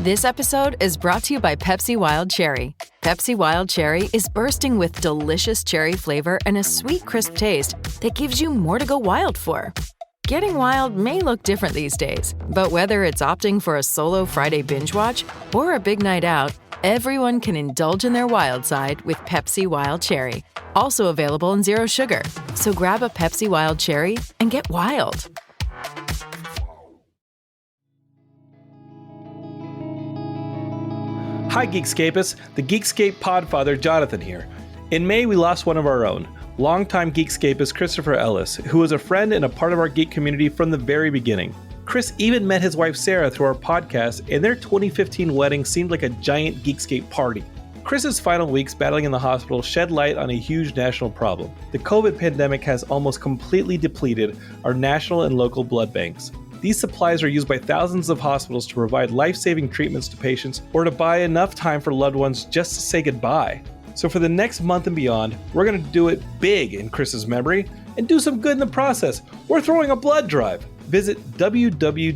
This episode is brought to you by Pepsi Wild Cherry. Pepsi Wild Cherry is bursting with delicious cherry flavor and a sweet, crisp taste that gives you more to go wild for. Getting wild may look different these days, but whether it's opting for a solo Friday binge watch or a big night out, everyone can indulge in their wild side with Pepsi Wild Cherry. Also available in Zero Sugar. So grab a Pepsi Wild Cherry and get wild. Hi Geekscapists, the Geekscape podfather Jonathan here. In May we lost one of our own, longtime Geekscapist Christopher Ellis, who was a friend and a part of our geek community from the very beginning. Chris even met his wife Sarah through our podcast, and their 2015 wedding seemed like a giant Geekscape party. Chris's final weeks battling in the hospital shed light on a huge national problem. The COVID pandemic has almost completely depleted our national and local blood banks. These supplies are used by thousands of hospitals to provide life-saving treatments to patients or to buy enough time for loved ones just to say goodbye. So for the next month and beyond, we're going to do it big in Chris's memory and do some good in the process. We're throwing a blood drive. Visit www.aabb.org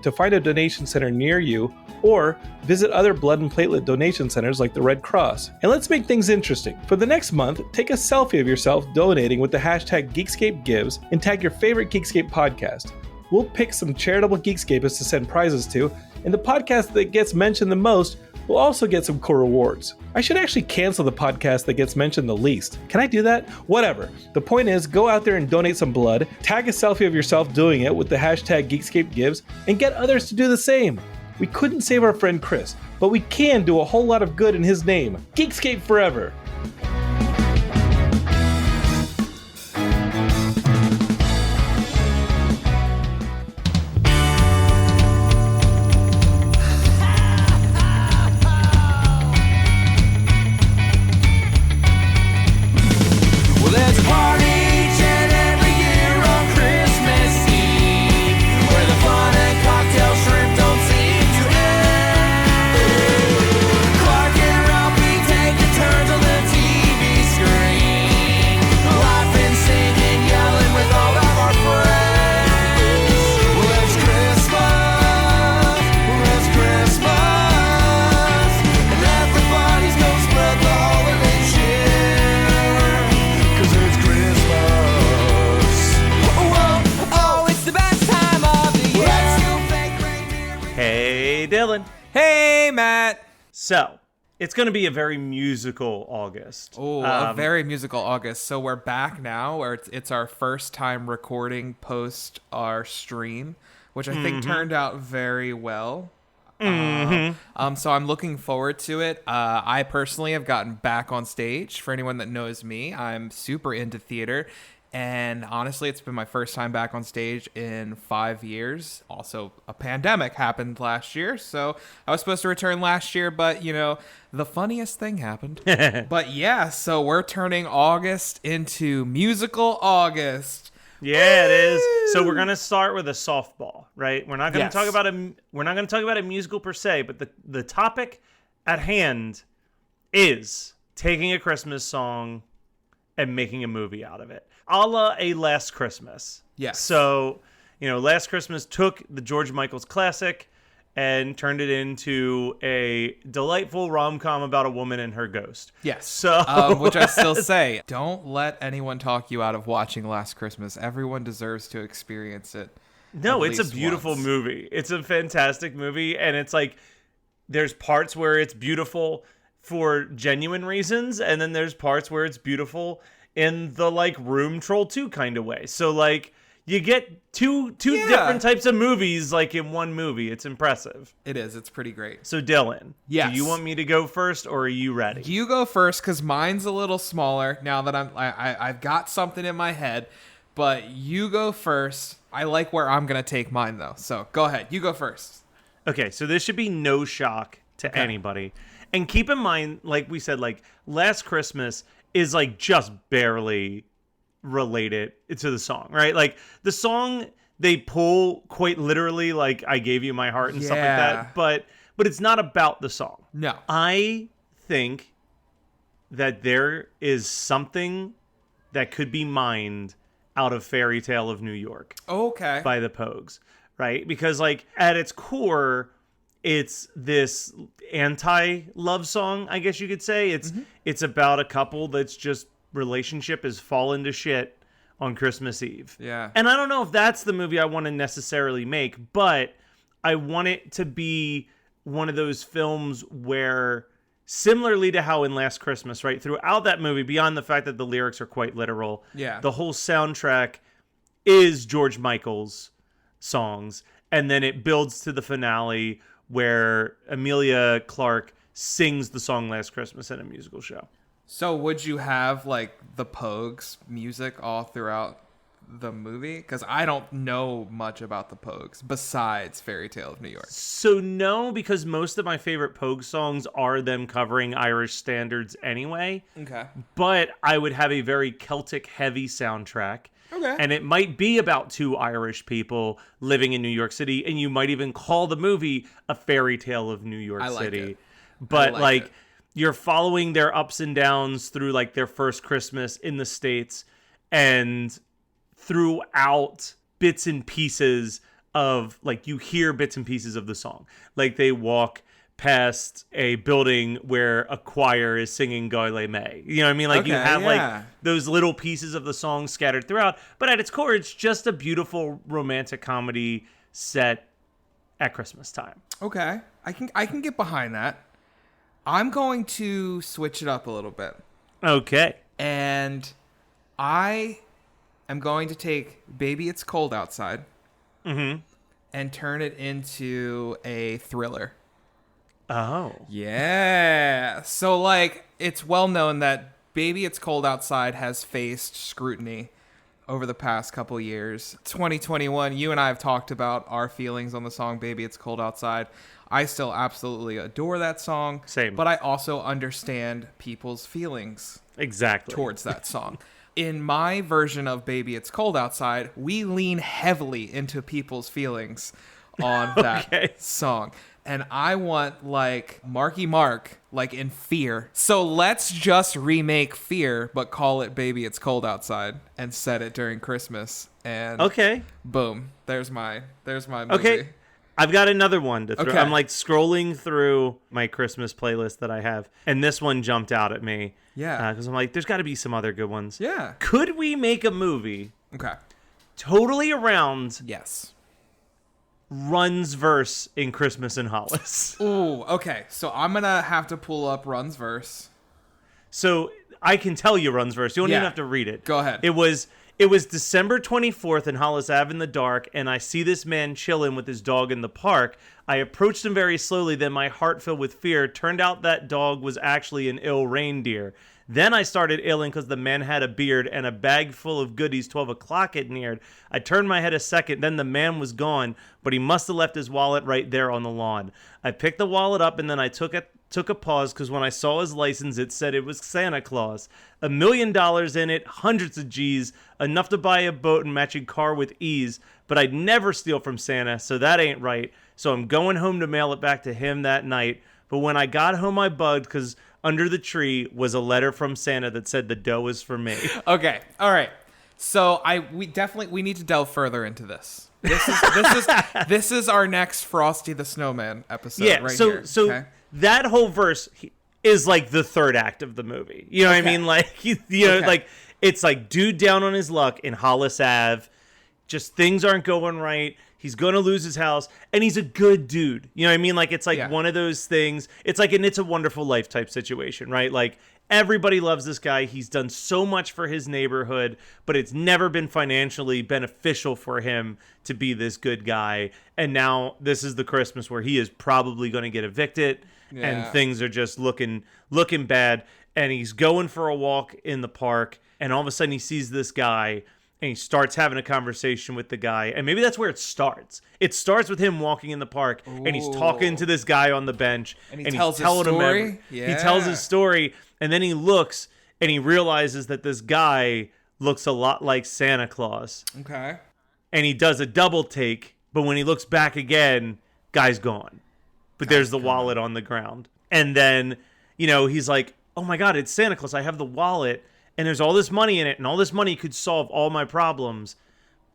to find a donation center near you, or visit other blood and platelet donation centers like the Red Cross. And let's make things interesting. For the next month, take a selfie of yourself donating with the hashtag GeekscapeGives and tag your favorite Geekscape podcast. We'll pick some charitable Geekscapists to send prizes to, and the podcast that gets mentioned the most will also get some cool rewards. I should actually cancel the podcast that gets mentioned the least. Can I do that? Whatever. The point is, go out there and donate some blood, tag a selfie of yourself doing it with the hashtag GeekscapeGives, and get others to do the same. We couldn't save our friend Chris, but we can do a whole lot of good in his name. Geekscape forever! Hey, Matt. So, it's going to be a very musical August. Oh, a very musical August. So we're back now, where it's our first time recording post our stream, which I think turned out very well. So I'm looking forward to it. I personally have gotten back on stage. For anyone that knows me, I'm super into theater. And honestly, it's been my first time back on stage in 5 years. Also, a pandemic happened last year, so I was supposed to return last year, but, the funniest thing happened. But yeah, so we're turning August into musical August. Yeah, it is. So we're going to start with a softball, right? We're not going to talk about a musical per se, but the topic at hand is taking a Christmas song and making a movie out of it. A la A Last Christmas. Yes. So, Last Christmas took the George Michael's classic and turned it into a delightful rom-com about a woman and her ghost. Yes. So, which I still say, don't let anyone talk you out of watching Last Christmas. Everyone deserves to experience it. No, it's a beautiful movie. It's a fantastic movie, and it's like there's parts where it's beautiful for genuine reasons, and then there's parts where it's beautiful in the Room Troll 2 kind of way. So you get two different types of movies in one movie. It's impressive. It is. It's pretty great. So Dylan, yes. Do you want me to go first, or are you ready? You go first, because mine's a little smaller now that I've got something in my head. But you go first. I like where I'm gonna take mine though. So go ahead. You go first. Okay. So this should be no shock to anybody. And keep in mind, like we said, Last Christmas is just barely related to the song, right? The song they pull quite literally, I Gave You My Heart and stuff like that, but it's not about the song. No. I think that there is something that could be mined out of Fairy Tale of New York. Okay. By the Pogues. right? Because like at its core, it's this anti-love song, I guess you could say. It's about a couple that's just relationship has fallen to shit on Christmas Eve. Yeah. And I don't know if that's the movie I want to necessarily make, but I want it to be one of those films where, similarly to how in Last Christmas, right, throughout that movie, beyond the fact that the lyrics are quite literal, the whole soundtrack is George Michael's songs, and then it builds to the finale where Emilia Clarke sings the song Last Christmas in a musical show. So would you have like the Pogues music all throughout the movie? Because I don't know much about the Pogues besides Fairy Tale of New York. So no, because most of my favorite Pogue songs are them covering Irish standards anyway. Okay. But I would have a very Celtic heavy soundtrack. Okay. And it might be about two Irish people living in New York City, and you might even call the movie A Fairy Tale of New York City. It. But like you're following their ups and downs through like their first Christmas in the States, and throughout bits and pieces of like you hear bits and pieces of the song. Like they walk past a building where a choir is singing Goyle May. You know what I mean? Like you have like those little pieces of the song scattered throughout, but at its core it's just a beautiful romantic comedy set at Christmas time. Okay. I can get behind that. I'm going to switch it up a little bit. Okay. And I am going to take Baby It's Cold Outside and turn it into a thriller. Oh. Yeah. So, like, it's well known that Baby It's Cold Outside has faced scrutiny over the past couple years. 2021, you and I have talked about our feelings on the song Baby It's Cold Outside. I still absolutely adore that song. Same. But I also understand people's feelings towards that song. In my version of Baby It's Cold Outside, we lean heavily into people's feelings on that song. And I want, like, Marky Mark, like, in Fear. So let's just remake Fear, but call it Baby It's Cold Outside and set it during Christmas. And boom, there's my movie. Okay. I've got another one to throw. Okay. I'm, like, scrolling through my Christmas playlist that I have, and this one jumped out at me. Yeah. Because I'm like, there's got to be some other good ones. Yeah. Could we make a movie totally around Run's verse in Christmas in Hollis? Ooh, okay. So I'm going to have to pull up Run's verse. So I can tell you Run's verse. You don't even have to read it. Go ahead. It was December 24th in Hollis Ave in the dark, and I see this man chilling with his dog in the park. I approached him very slowly, then my heart filled with fear. Turned out that dog was actually an ill reindeer. Then I started ailing because the man had a beard and a bag full of goodies. 12 o'clock had neared. I turned my head a second, then the man was gone, but he must have left his wallet right there on the lawn. I picked the wallet up, and then I took a pause because when I saw his license, it said it was Santa Claus. $1 million in it, hundreds of G's, enough to buy a boat and matching car with ease. But I'd never steal from Santa, so that ain't right. So I'm going home to mail it back to him that night. But when I got home, I bugged because under the tree was a letter from Santa that said the dough is for me. Okay, all right. So we need to delve further into this. This is our next Frosty the Snowman episode. Yeah, so that whole verse is like the third act of the movie. You know what I mean? Like like it's like dude down on his luck in Hollis Ave. Just things aren't going right. He's going to lose his house, and he's a good dude. You know what I mean? Like, it's like one of those things. It's like an It's a Wonderful Life type situation, right? Like, everybody loves this guy. He's done so much for his neighborhood, but it's never been financially beneficial for him to be this good guy. And now this is the Christmas where he is probably going to get evicted, and things are just looking bad. And he's going for a walk in the park, and all of a sudden he sees this guy, and he starts having a conversation with the guy. And maybe that's where it starts. It starts with him walking in the park, and he's talking to this guy on the bench. And he tells his story? He tells his story, and then he looks, and he realizes that this guy looks a lot like Santa Claus. Okay. And he does a double take, but when he looks back again, guy's gone. But there's the wallet on the ground. And then, he's like, oh my God, it's Santa Claus. I have the wallet. And there's all this money in it, and all this money could solve all my problems.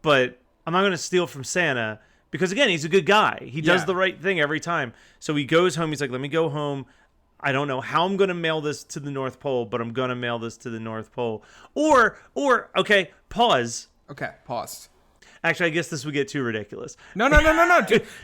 But I'm not going to steal from Santa Because again, he's a good guy. He does Yeah. the right thing every time. So he goes home. He's like, let me go home. I don't know how I'm going to mail this to the North Pole, but I'm going to mail this to the North Pole. Or, okay, pause. Okay, paused. Actually, I guess this would get too ridiculous. No,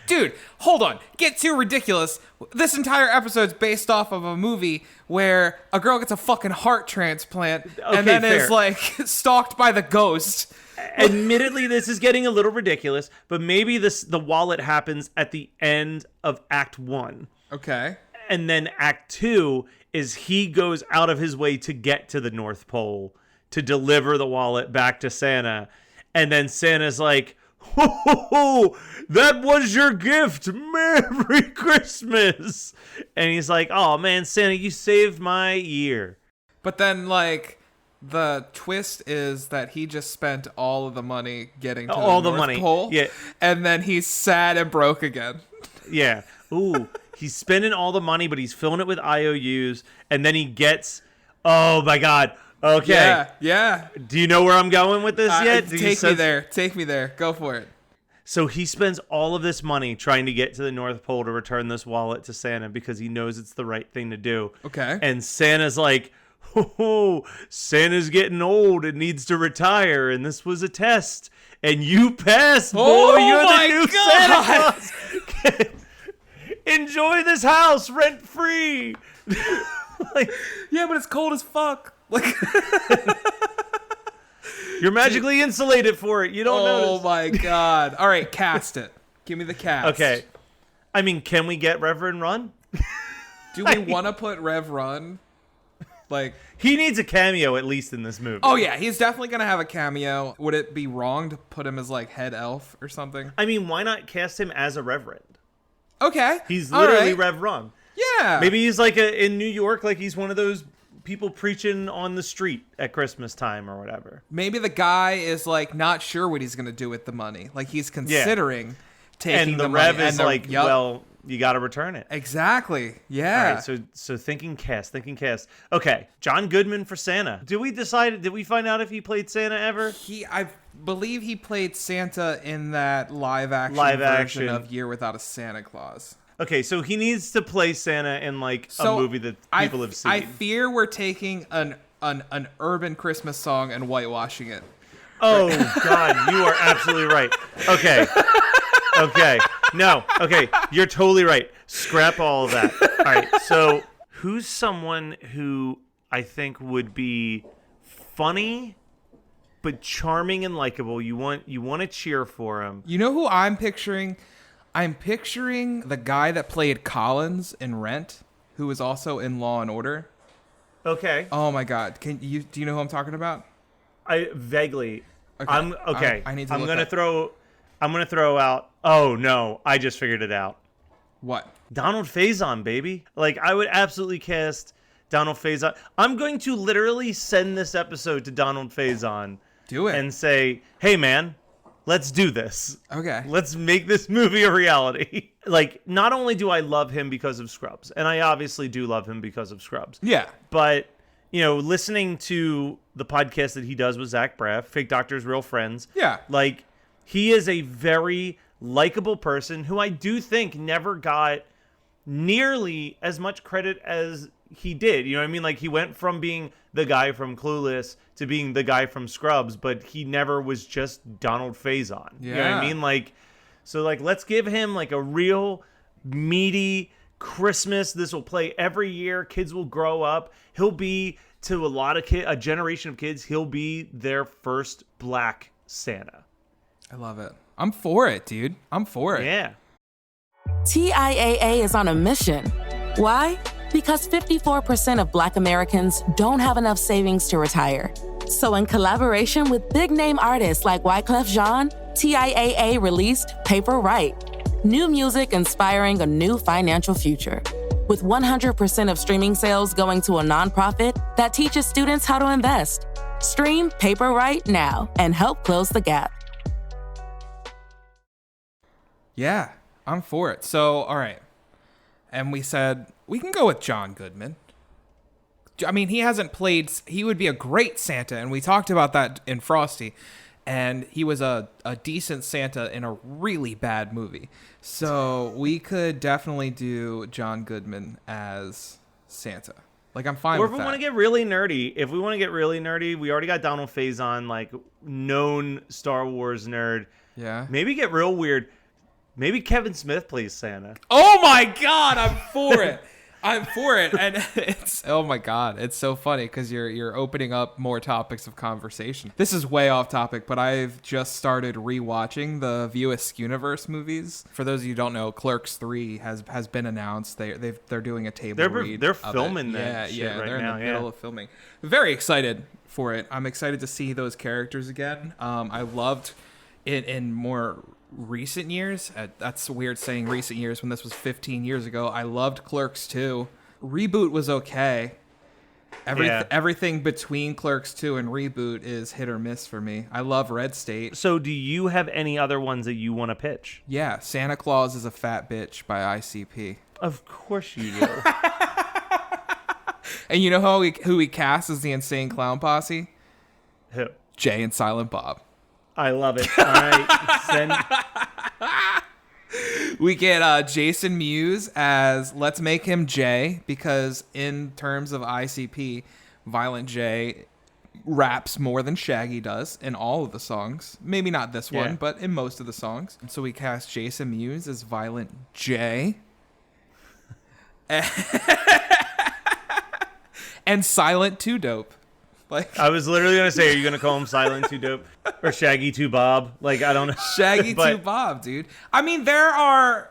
dude, hold on. Get too ridiculous. This entire episode's based off of a movie where a girl gets a fucking heart transplant and then fair. is like stalked by the ghost. Admittedly, this is getting a little ridiculous, but maybe the wallet happens at the end of Act 1. Okay. And then Act 2 is he goes out of his way to get to the North Pole to deliver the wallet back to Santa. And then Santa's like, ho, that was your gift. Merry Christmas. And he's like, oh, man, Santa, you saved my year. But then, like, the twist is that he just spent all of the money getting to All the the North money, Pole. yeah. And then he's sad and broke again. Yeah. Ooh, he's spending all the money, but he's filling it with IOUs. And then he gets, oh, my God. Okay. Yeah. Do you know where I'm going with this yet? Take me there. Go for it. So he spends all of this money trying to get to the North Pole to return this wallet to Santa because he knows it's the right thing to do. Okay. And Santa's like, Santa's getting old and needs to retire, and this was a test. And you passed, boy. Oh You're my the new God. Santa Claus. Enjoy this house rent free. Like, Yeah, but it's cold as fuck. Like, you're magically insulated for it. You don't oh notice. my God. All right, cast it. Give me the cast. Okay. I mean, can we get Reverend Run? Do we want to put Rev Run? Like, He needs a cameo at least in this movie. oh yeah, he's definitely gonna have a cameo. Would it be wrong to put him as like head elf or something? I mean, why not cast him as a reverend? Okay. He's All literally right. Rev Run. Yeah. Maybe he's like in New York, like he's one of those people preaching on the street at Christmas time or whatever. Maybe the guy is like not sure what he's gonna do with the money. Like he's considering taking And the money. Rev is like, yup. well, you got to return it. Exactly. Yeah. All right, so thinking cast. Okay, John Goodman for Santa. Did we find out if he played Santa ever? I believe he played Santa in that live action Live-action. version of Year Without a Santa Claus. Okay, so he needs to play Santa in like a movie that people have seen. I fear we're taking an urban Christmas song and whitewashing it. Oh God, you are absolutely right. Okay. No. Okay, you're totally right. Scrap all of that. All right. So, who's someone who I think would be funny but charming and likable? You want to cheer for him. You know who I'm picturing? I'm picturing the guy that played Collins in Rent, who was also in Law and Order. Okay. Oh my God! Do you know who I'm talking about? I vaguely. Okay. I'm okay. I need to I'm look gonna up. throw out. Oh no! I just figured it out. What? Donald Faison, baby. Like, I would absolutely cast Donald Faison. I'm going to literally send this episode to Donald Faison. Do it. And say, hey, man, let's do this. Okay. Let's make this movie a reality. Like, not only do I love him because of Scrubs, and I obviously do love him because of Scrubs. Yeah. But, you know, listening to the podcast that he does with Zach Braff, Fake Doctors, Real Friends. Yeah. Like, he is a very likable person who I do think never got nearly as much credit as he did. You know what I mean? Like, he went from being the guy from Clueless to being the guy from Scrubs, but he never was just Donald Faison. You know what I Yeah. mean? Like, so, like, let's give him, like, a real meaty Christmas. This will play every year. Kids will grow up. He'll be, to a lot of a generation of kids, he'll be their first black Santa. I love it. I'm for it, dude. I'm for it. Yeah. TIAA is on a mission. Why? Because 54% of Black Americans don't have enough savings to retire. So in collaboration with big-name artists like Wyclef Jean, TIAA released Paper Right, new music inspiring a new financial future. With 100% of streaming sales going to a nonprofit that teaches students how to invest. Stream Paper Right now and help close the gap. Yeah, I'm for it. So, all right. And we said, we can go with John Goodman. I mean, he would be a great Santa, and we talked about that in Frosty. and he was a decent Santa in a really bad movie. So we could definitely do John Goodman as Santa. Like, I'm fine Or with if that. we want to get really nerdy, we already got Donald Faison, like, known Star Wars nerd. Yeah. Maybe get real weird. Maybe Kevin Smith plays Santa. Oh my God, I'm for it. I'm for it. And it's, oh my God, it's so funny because you're opening up more topics of conversation. This is way off topic, but I've just started rewatching the View Askewniverse movies. For those of you who don't know, Clerks 3 has been announced. They're doing a table read. They're of filming it. that shit right they're now, in the middle of filming. Very excited for it. I'm excited to see those characters again. I loved it in more recent years. That's weird saying recent years when this was 15 years ago. I loved Clerks 2. Reboot was okay. Everything between Clerks 2 and Reboot is hit or miss for me. I love Red State. So do you have any other ones that you want to pitch? Yeah, Santa Claus is a Fat Bitch by ICP. Of course you do. And you know who he cast as the Insane Clown Posse? Who? Jay and Silent Bob. I love it. All right. We get Jason Mewes as Let's Make Him Jay, because in terms of ICP, Violent J raps more than Shaggy does in all of the songs. Maybe not this one, Yeah. but in most of the songs. So we cast Jason Mewes as Violent J. And Silent Too Dope. Like, I was literally going to say, are you going to call him Silent Too Dope or Shaggy Too Bob? Like, I don't know. Shaggy But- Too Bob, dude. I mean, there are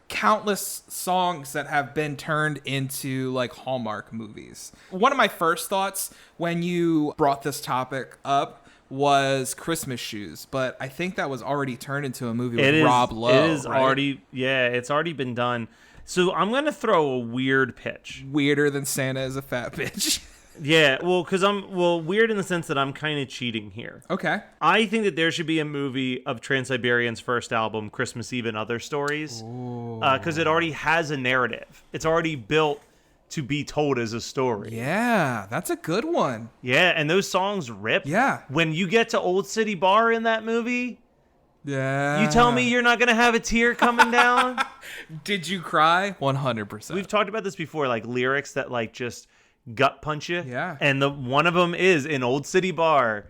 countless songs that have been turned into like Hallmark movies. One of my first thoughts when you brought this topic up was Christmas Shoes, but I think that was already turned into a movie with Rob Lowe. It is right? already, it's already been done. So I'm going to throw a weird pitch. Weirder than Santa is a Fat Bitch. Yeah, well, because weird in the sense that I'm kind of cheating here. Okay. I think that there should be a movie of Trans-Siberian's first album, Christmas Eve and Other Stories, because it already has a narrative. It's already built to be told as a story. Yeah, that's a good one. Yeah, and those songs rip. Yeah. When you get to Old City Bar in that movie, Yeah. you tell me you're not going to have a tear coming down? Did you cry? 100%. We've talked about this before, like lyrics that like just gut punch you. Yeah. And one of them is in Old City Bar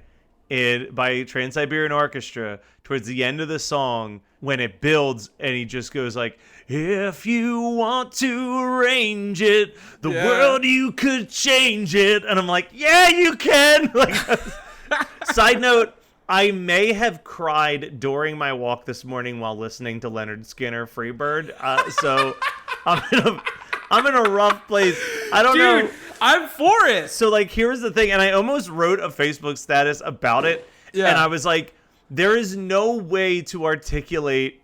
by Trans-Siberian Orchestra towards the end of the song when it builds and he just goes like, if you want to arrange it, the world you could change it. And I'm like, yeah, you can. Like, side note, I may have cried during my walk this morning while listening to Leonard Skinner Freebird. So I'm in a rough place. I don't know. Dude, I'm for it. So, like, here's the thing, and I almost wrote a Facebook status about it, and I was like, there is no way to articulate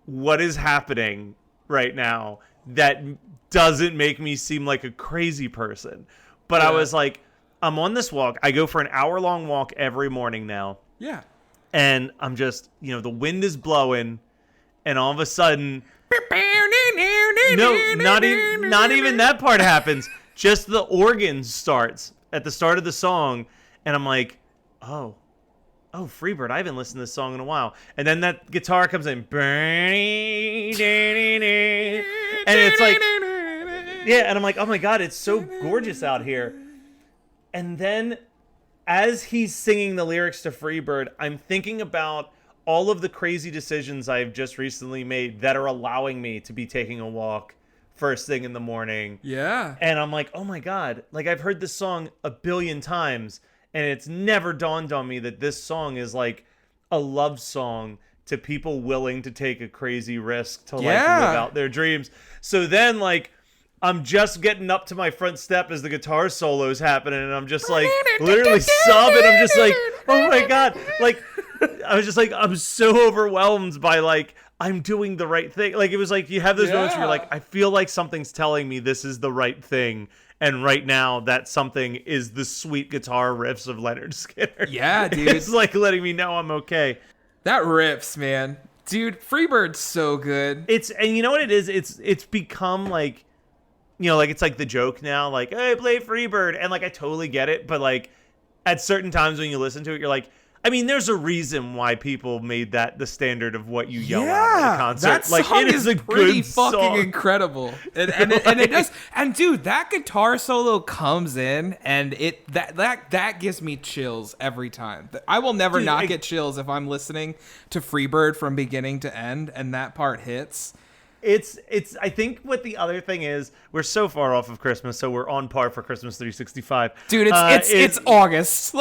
what is happening right now that doesn't make me seem like a crazy person. But I was like, I'm on this walk. I go for an hour-long walk every morning now. Yeah. And I'm just, the wind is blowing, and all of a sudden, no, not even that part happens. Just the organ starts at the start of the song, and I'm like, oh, Freebird, I haven't listened to this song in a while. And then that guitar comes in, and it's like, yeah, and I'm like, oh my God, it's so gorgeous out here. And then as he's singing the lyrics to Freebird, I'm thinking about all of the crazy decisions I've just recently made that are allowing me to be taking a walk first thing in the morning. Yeah. And I'm like, oh my God, like I've heard this song a billion times and it's never dawned on me that this song is like a love song to people willing to take a crazy risk to like live out their dreams. So then like I'm just getting up to my front step as the guitar solo is happening and I'm just like literally sobbing. I'm just like, oh my God. Like I was just like, I'm so overwhelmed by like, I'm doing the right thing. Like, it was like, you have those moments where you're like, I feel like something's telling me this is the right thing. And right now, that something is the sweet guitar riffs of Leonard Skinner. Yeah, dude. It's like letting me know I'm okay. That rips, man. Dude, Freebird's so good. And you know what it is? It's become like, like it's like the joke now, like, hey, play Freebird. And like, I totally get it. But like, at certain times when you listen to it, you're like, I mean, there's a reason why people made that the standard of what you yell out at a concert. That song it is a pretty good fucking song. incredible, and it does. And dude, that guitar solo comes in, and that gives me chills every time. I will never get chills if I'm listening to Freebird from beginning to end, and that part hits. It's I think what the other thing is, we're so far off of Christmas, so we're on par for Christmas 365. Dude, it's August.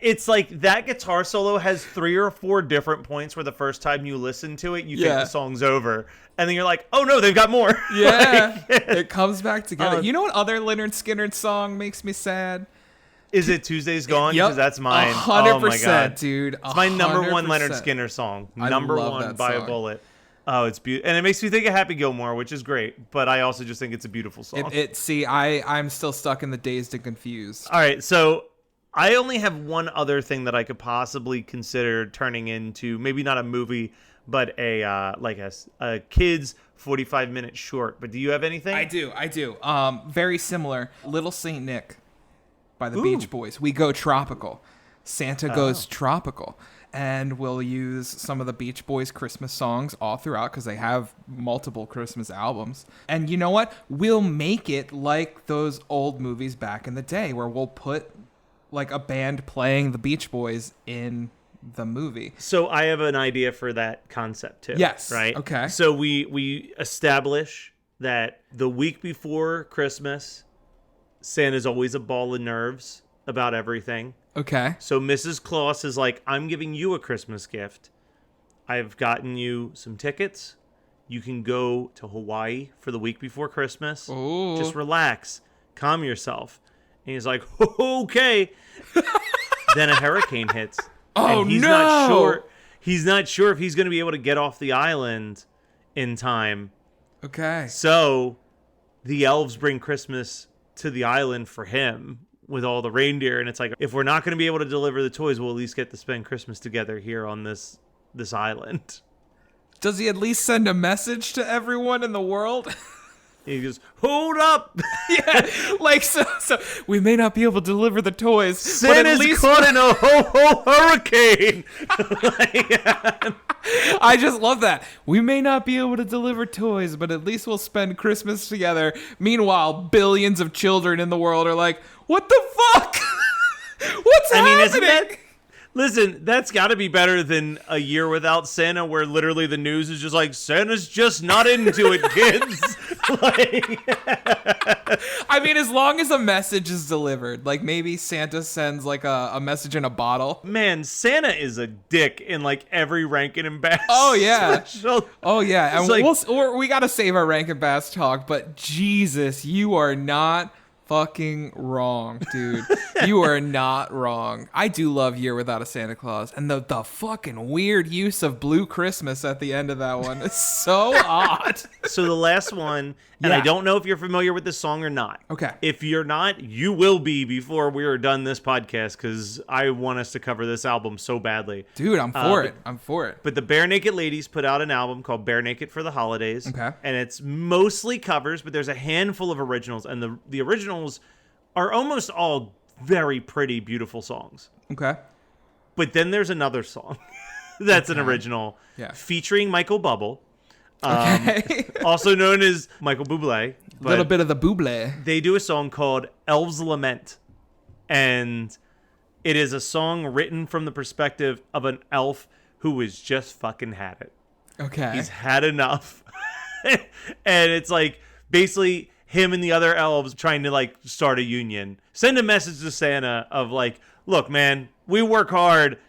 It's like that guitar solo has 3 or 4 different points where the first time you listen to it, you think the song's over. And then you're like, oh no, they've got more. Yeah. It comes back together. You know what other Lynyrd Skynyrd song makes me sad? Is it Tuesday's Gone? Yep. Because that's mine. 100%, oh my God. Dude. It's my number 1 100%. Lynyrd Skynyrd song. I Number love 1 that by song. a bullet. Oh, it's beautiful. And it makes me think of Happy Gilmore, which is great. But I also just think it's a beautiful song. I'm still stuck in the Dazed and Confused. All right, so I only have one other thing that I could possibly consider turning into, maybe not a movie, but a kid's 45-minute short. But do you have anything? I do. Very similar. Little Saint Nick by the Beach Boys. We go tropical. Santa goes tropical. And we'll use some of the Beach Boys Christmas songs all throughout because they have multiple Christmas albums. And you know what? We'll make it like those old movies back in the day where we'll put like a band playing the Beach Boys in the movie. So I have an idea for that concept too. Yes. Right? Okay. So we establish that the week before Christmas, Santa's always a ball of nerves about everything. Okay. So Mrs. Claus is like, I'm giving you a Christmas gift. I've gotten you some tickets. You can go to Hawaii for the week before Christmas. Ooh. Just relax. Calm yourself. And he's like, okay. Then a hurricane hits. Oh, and he's no. not sure. He's not sure if he's going to be able to get off the island in time. Okay. So the elves bring Christmas to the island for him with all the reindeer, and it's like, if we're not going to be able to deliver the toys, we'll at least get to spend Christmas together here on this island. Does he at least send a message to everyone in the world? He goes, hold up! Yeah, like so we may not be able to deliver the toys, Santa's but at least caught in a ho-ho hurricane! I just love that. We may not be able to deliver toys, but at least we'll spend Christmas together. Meanwhile, billions of children in the world are like, what the fuck? What's happening? Isn't that... Listen, that's got to be better than a year without Santa, where literally the news is just like, Santa's just not into it, kids. I mean, as long as a message is delivered, like maybe Santa sends like a message in a bottle. Man, Santa is a dick in like every Rankin and Bass. Oh yeah. Special. Oh yeah. And like, we got to save our Rankin Bass talk, but Jesus, you are not fucking wrong, dude. You are not wrong. I do love Year Without a Santa Claus, and the fucking weird use of Blue Christmas at the end of that one is so odd. So the last one, and Yeah. I don't know if you're familiar with this song or not. Okay. If you're not, you will be before we are done this podcast, because I want us to cover this album so badly. Dude, I'm for it. I'm for it. But the Bare Naked Ladies put out an album called Bare Naked for the Holidays. Okay. And it's mostly covers, but there's a handful of originals, and the originals are almost all very pretty, beautiful songs. Okay. But then there's another song that's an original featuring Michael Bubble. Okay. Also known as Michael Bublé. A little bit of the Bublé. They do a song called Elves Lament. And it is a song written from the perspective of an elf who has just fucking had it. Okay. He's had enough. And it's like basically him and the other elves trying to like start a union. Send a message to Santa of like, look, man, we work hard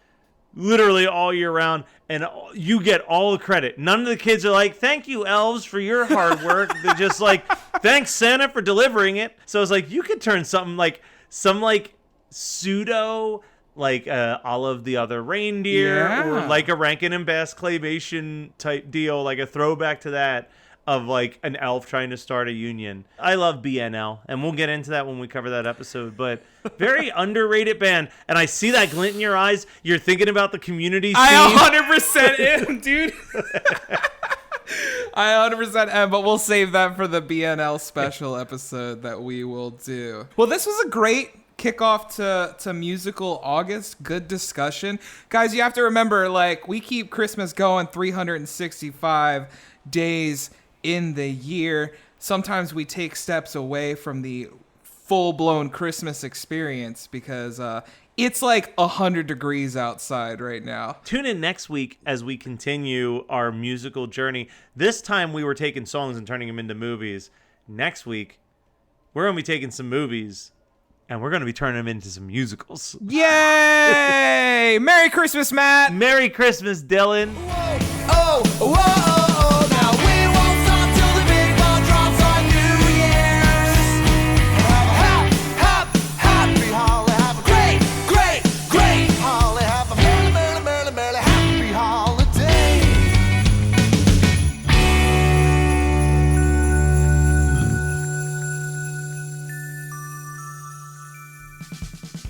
literally all year round, and you get all the credit. None of the kids are like, thank you, elves, for your hard work. They're just like, thanks, Santa, for delivering it. So it's like, you could turn something like some like pseudo like all of the other reindeer or like a Rankin and Bass claymation type deal, like a throwback to that of like an elf trying to start a union. I love BNL, and we'll get into that when we cover that episode, but very underrated band. And I see that glint in your eyes. You're thinking about the Community scene. I 100% am, dude. I 100% am, but we'll save that for the BNL special episode that we will do. Well, this was a great kick off to musical August. Good discussion. Guys, you have to remember, like, we keep Christmas going 365 days in the year. Sometimes we take steps away from the full-blown Christmas experience because it's like 100 degrees outside right now. Tune in next week as we continue our musical journey. This time we were taking songs and turning them into movies. Next week, we're going to be taking some movies and we're going to be turning them into some musicals. Yay! Merry Christmas, Matt! Merry Christmas, Dylan! Oh, whoa, oh, oh, now we won't stop till the big ball drops on New Year's. Have a happy holly, have a great, great, great holly, have a merry, merry, merry, merry, happy holiday.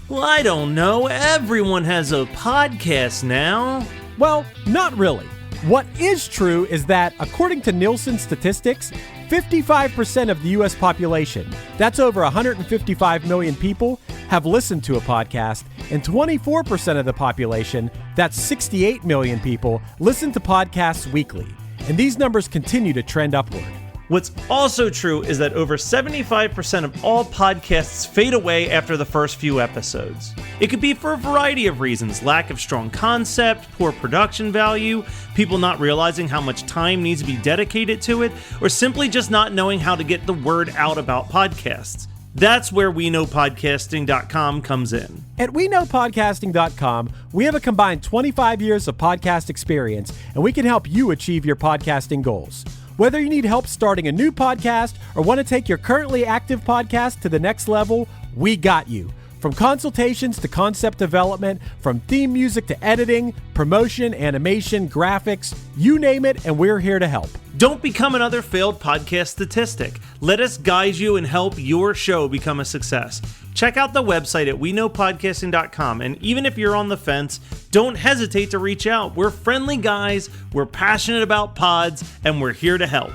Well, I don't know. Everyone has a podcast now. Well, not really. What is true is that, according to Nielsen statistics, 55% of the U.S. population, that's over 155 million people, have listened to a podcast, and 24% of the population, that's 68 million people, listen to podcasts weekly. And these numbers continue to trend upward. What's also true is that over 75% of all podcasts fade away after the first few episodes. It could be for a variety of reasons: lack of strong concept, poor production value, people not realizing how much time needs to be dedicated to it, or simply just not knowing how to get the word out about podcasts. That's where WeKnowPodcasting.com comes in. At WeKnowPodcasting.com, we have a combined 25 years of podcast experience, and we can help you achieve your podcasting goals. Whether you need help starting a new podcast or want to take your currently active podcast to the next level, we got you. From consultations to concept development, from theme music to editing, promotion, animation, graphics, you name it, and we're here to help. Don't become another failed podcast statistic. Let us guide you and help your show become a success. Check out the website at WeKnowPodcasting.com, and even if you're on the fence, don't hesitate to reach out. We're friendly guys, we're passionate about pods, and we're here to help.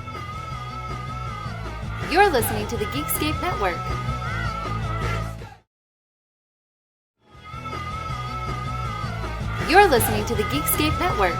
You're listening to the Geekscape Network. You're listening to the Geekscape Network.